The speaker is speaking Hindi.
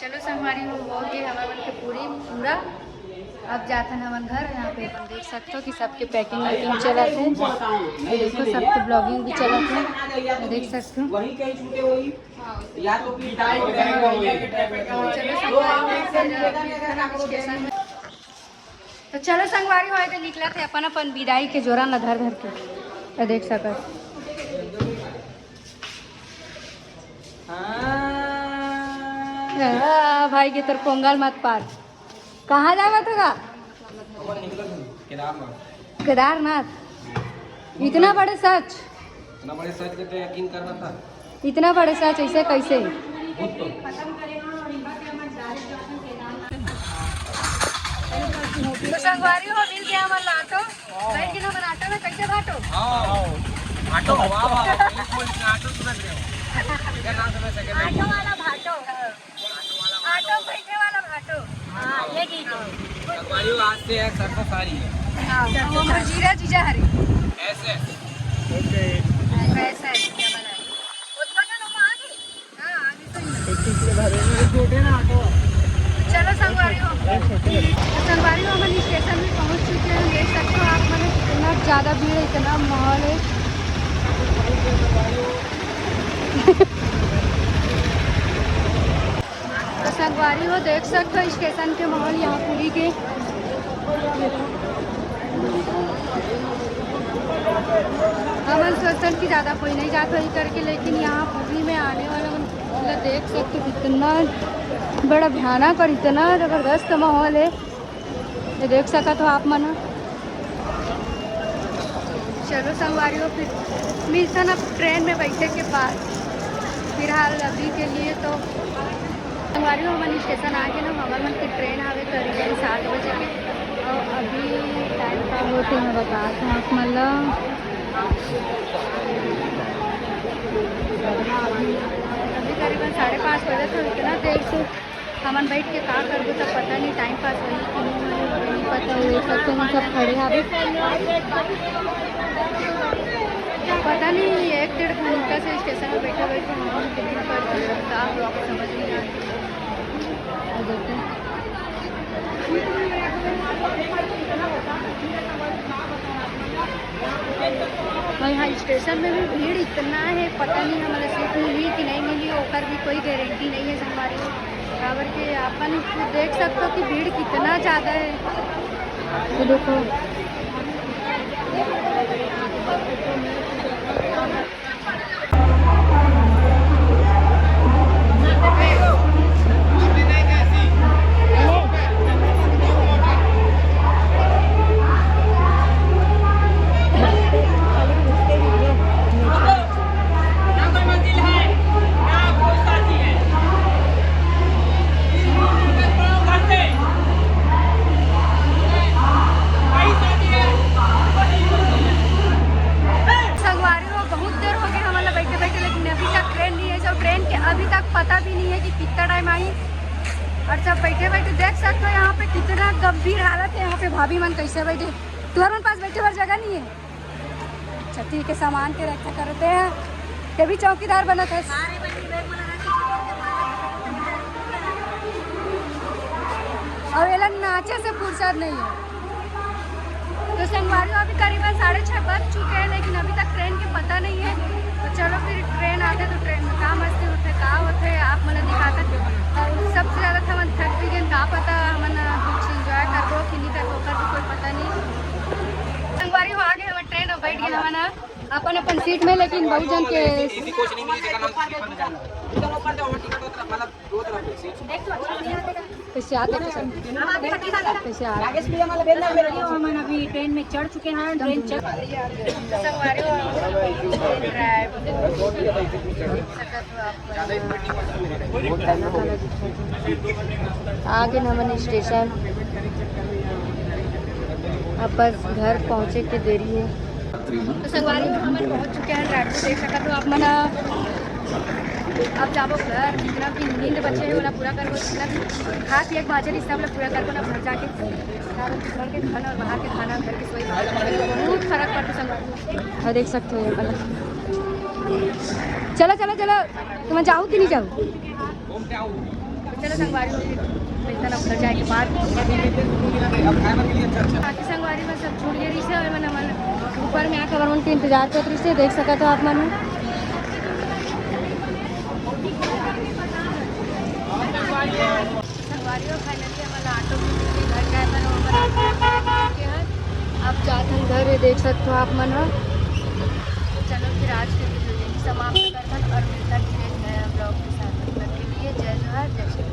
चलो संगवारी हो गए हमारे मन के पूरा। अब जाते हैं हम घर। यहाँ पे अपन देख सकते हो कि सबके पैकिंग वैकिंग चला थे। देखो सबके ब्लॉगिंग भी चला थे, देख सकते हो। तो चलो संगवारी हो तो निकला थे अपन अपन विदाई के जोरा न धर धर के देख सकत। भाई के तर पोंगल मत पार। कहाँ जाना था? केदारनाथ। इतना बड़े सच के यकीन करना था। इतना बड़े सच ऐसे कैसे? तो संगवारी हो मिल गया हमारा ऑटो। बैठ के हमारा ऑटो में कैसे बांटो? ऑटो वाला भाटो। ऑटो बैठने वाला भाटो। हाँ ये गीत आज से एक सरसों सारी है। हाँ वो जीरा जीजा हरी ऐसे ओके ऐसा है क्या बनाए उसका क्या नाम आगे? हाँ आगे तो छोटे ना ऑटो। चलो संगवारी हो हम स्टेशन में पहुंच चुके हैं। देख सकते हो आप मैंने इतना ज़्यादा भीड़ इतना माहौल है। तो संगवारी हो देख सकते हो स्टेशन के माहौल यहाँ पूरी के। हम सोचते कि ज़्यादा कोई नहीं जाता वही करके, लेकिन यहाँ पूरी में आने वाला मतलब देख सकते हो इतना बड़ा भयानक और इतना ज़बरदस्त माहौल है। ये देख सका तो आप मना। चलो संगवारी हो फिर मिलता ना ट्रेन में बैठे के पास। फिलहाल अभी के लिए तो संगवारी हो मन स्टेशन आ गए ना। हमारे मन की ट्रेन आवे करीबन 7 बजे के और अभी टाइम का होते हैं बता आप मतलब अभी करीबन 5:30 बजे। तो इतना देर से हमन बैठ के का कर दो तब पता नहीं टाइम पास होगी कि नहीं पता। देख सकते हैं सब खड़े हैं पता नहीं 1-1.5 घंटा से स्टेशन में बैठे बैठे हम कितनी पड़ती है आप लोग समझ नहीं आती। और यहाँ स्टेशन में भी भीड़ इतना है पता नहीं हमारे सीट मिली कि नहीं मिली ओकर भी कोई गारंटी नहीं है हमारी। बराबर के अपन देख सकते हो कि भीड़ कितना ज़्यादा है। तो देखो पता भी नहीं है कि कितना टाइम आई। और सब बैठे बैठे देख सकते हो यहाँ पे कितना गंभीर हालत है। यहाँ पे भाभी मन कैसे बैठे तुम्हारे पास बैठे हर जगह नहीं है। अच्छा ठीक है सामान के रक्षा करते हैं ये भी चौकीदार बना था। और ये नाचे से फुर्सत नहीं है। तो संगवारी अभी करीबन 6:30 बज चुके हैं लेकिन अभी तक ट्रेन के पता नहीं है। तो चलो फिर ट्रेन आते तो ट्रेन में का मस्ती उठे का होते आप मैंने दिखाता। सबसे ज़्यादा था मन थक भी गए का पता हमन कुछ इंजॉय करबो कि नहीं करबो कर भी कोई पता नहीं। संगवारी हो आगे हम ट्रेन में बैठ गए हमन अपन अपन सीट में। लेकिन बहुत जन के कैसे आते कैसे हम अभी ट्रेन में चढ़ चुके हैं। ट्रेन चढ़ आगे हमन स्टेशन अब बस घर पहुँचे के देरी है। तो संगवारी में हम पहुँच चुके हैं। ड्राइवर देख सका तो आप मना अब जाबो घर जितना भी नींद बचे है वो पूरा करो। जितना भी खास एक बाजे रिश्ता वाला पूरा करो ना घर जाके घर के खाना और बाहर के खाना घर के सोई बहुत फर्क पड़ता संगवारी। और देख सकते हो वाला चलो चलो चलो तुम जाओ कि नहीं जाओ चलो संगवारी हो फिर मिलता ना उधर जाके बाद बाकी संगवारी में सब छूट गई से और मैंने मन ऊपर में आकर मन के इंतजार कर रही से देख सका तो आप मन संगवारी हो फाइनली हमारा ऑटो में घर जाए पर अब जात हम घर देख सकते हो आप मन हो। चलो फिर आज के वीडियो समाप्त करना और मिलता है ब्लॉग के साथ। तब तक के लिए जय जोहार जय श्री